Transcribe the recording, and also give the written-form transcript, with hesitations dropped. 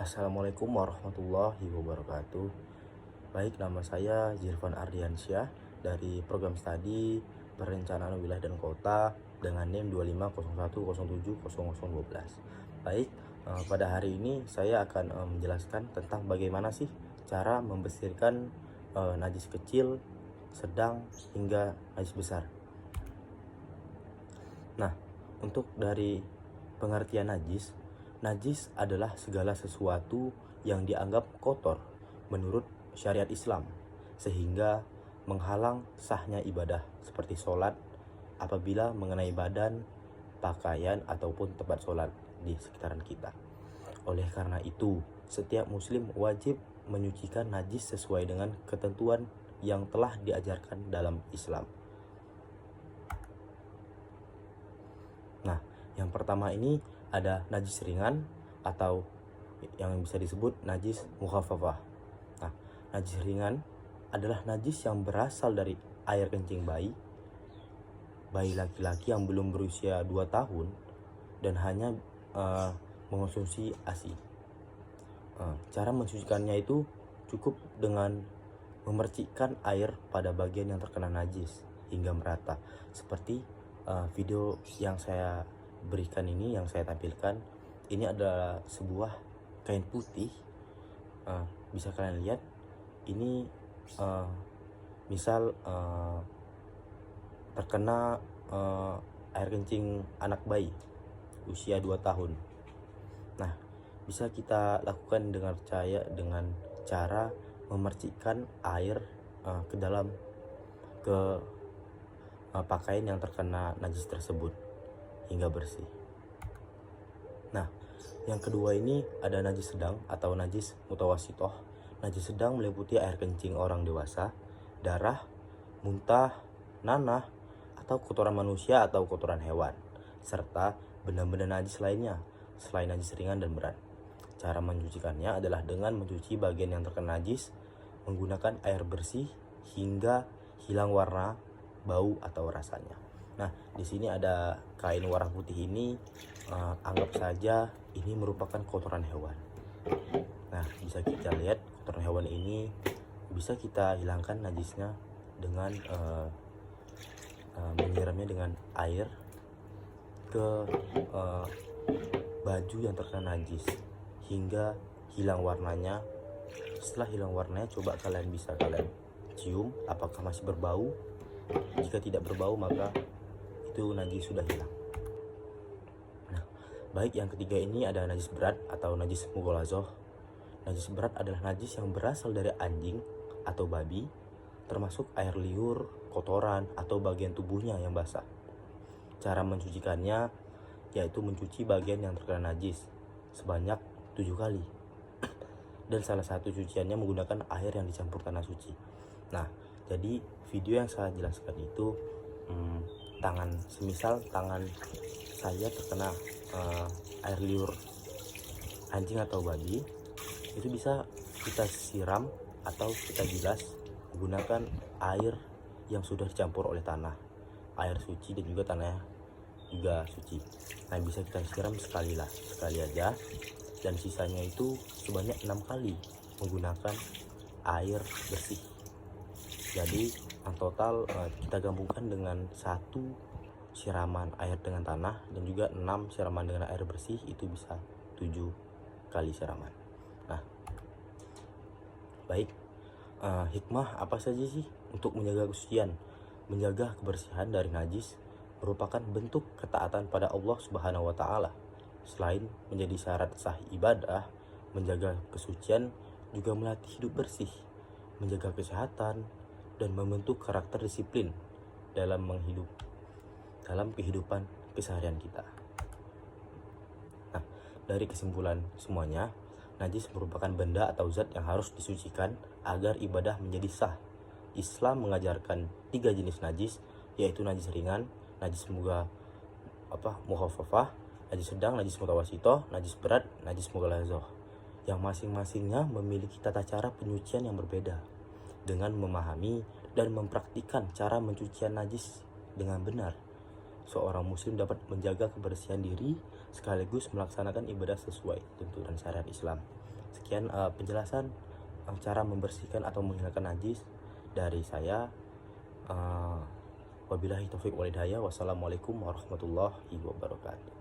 Assalamualaikum warahmatullahi wabarakatuh. Baik, nama saya Zirfan Ardiansyah dari program studi Perencanaan Wilayah dan Kota dengan NIM 2501070012. Baik, pada hari ini saya akan menjelaskan tentang bagaimana sih cara membersihkan najis kecil, sedang, hingga najis besar. Nah, untuk dari pengertian najis, najis adalah segala sesuatu yang dianggap kotor menurut syariat Islam, sehingga menghalang sahnya ibadah seperti sholat apabila mengenai badan, pakaian, ataupun tempat sholat di sekitaran kita. Oleh karena itu, setiap muslim wajib menyucikan najis sesuai dengan ketentuan yang telah diajarkan dalam Islam. Nah, yang pertama ini ada najis ringan atau yang bisa disebut najis mukhaffafah. Nah, najis ringan adalah najis yang berasal dari air kencing bayi laki-laki yang belum berusia 2 tahun dan hanya mengonsumsi ASI. Cara mensucikannya itu cukup dengan memercikkan air pada bagian yang terkena najis hingga merata, seperti video yang saya berikan ini, yang saya tampilkan. Ini adalah sebuah kain putih, bisa kalian lihat. Ini misal terkena air kencing anak bayi usia 2 tahun. Nah, bisa kita lakukan dengan cara memercikkan air ke dalam pakaian yang terkena najis tersebut hingga bersih. Nah, yang kedua ini ada najis sedang atau najis mutawasitoh. Najis sedang meliputi air kencing orang dewasa, darah, muntah, nanah, atau kotoran manusia atau kotoran hewan, serta benda-benda najis lainnya selain najis ringan dan berat. Cara mencucikannya adalah dengan mencuci bagian yang terkena najis menggunakan air bersih hingga hilang warna, bau, atau rasanya. Nah, di sini ada kain warna putih ini, anggap saja ini merupakan kotoran hewan. Nah, bisa kita lihat kotoran hewan ini bisa kita hilangkan najisnya dengan menyiramnya dengan air ke baju yang terkena najis hingga hilang warnanya. Setelah hilang warnanya, coba kalian cium apakah masih berbau. Jika tidak berbau, maka itu najis sudah hilang. Nah, baik, yang ketiga ini ada najis berat atau najis mughalazoh. Najis berat adalah najis yang berasal dari anjing atau babi, termasuk air liur, kotoran, atau bagian tubuhnya yang basah. Cara mencucikannya yaitu mencuci bagian yang terkena najis sebanyak 7 kali. Dan salah satu cuciannya menggunakan air yang dicampur tanah suci. Nah, jadi video yang saya jelaskan itu semisal tangan saya terkena air liur anjing atau babi, itu bisa kita siram atau kita bilas menggunakan air yang sudah dicampur oleh tanah, air suci, dan juga tanahnya juga suci. Nah, bisa kita siram sekali aja, dan sisanya itu sebanyak 6 kali menggunakan air bersih. Jadi yang total kita gabungkan dengan 1 siraman air dengan tanah dan juga 6 siraman dengan air bersih, itu bisa 7 kali siraman. Nah, baik, hikmah apa saja sih untuk menjaga kesucian? Menjaga kebersihan dari najis merupakan bentuk ketaatan pada Allah Subhanahu wa Ta'ala. Selain menjadi syarat sah ibadah, menjaga kesucian juga melatih hidup bersih, menjaga kesehatan, dan membentuk karakter disiplin dalam kehidupan keseharian kita. Nah, dari kesimpulan semuanya, najis merupakan benda atau zat yang harus disucikan agar ibadah menjadi sah. Islam mengajarkan 3 jenis najis, yaitu najis ringan, najis mukhaffafah, najis sedang, najis mutawasitoh, najis berat, najis mughalazoh, yang masing-masingnya memiliki tata cara penyucian yang berbeda. Dengan memahami dan mempraktikkan cara mencucian najis dengan benar, seorang muslim dapat menjaga kebersihan diri sekaligus melaksanakan ibadah sesuai tuntunan syariat Islam. sekian penjelasan cara membersihkan atau menghilangkan najis dari saya. Wabillahi taufiq wal hidayah. Wassalamualaikum warahmatullahi wabarakatuh.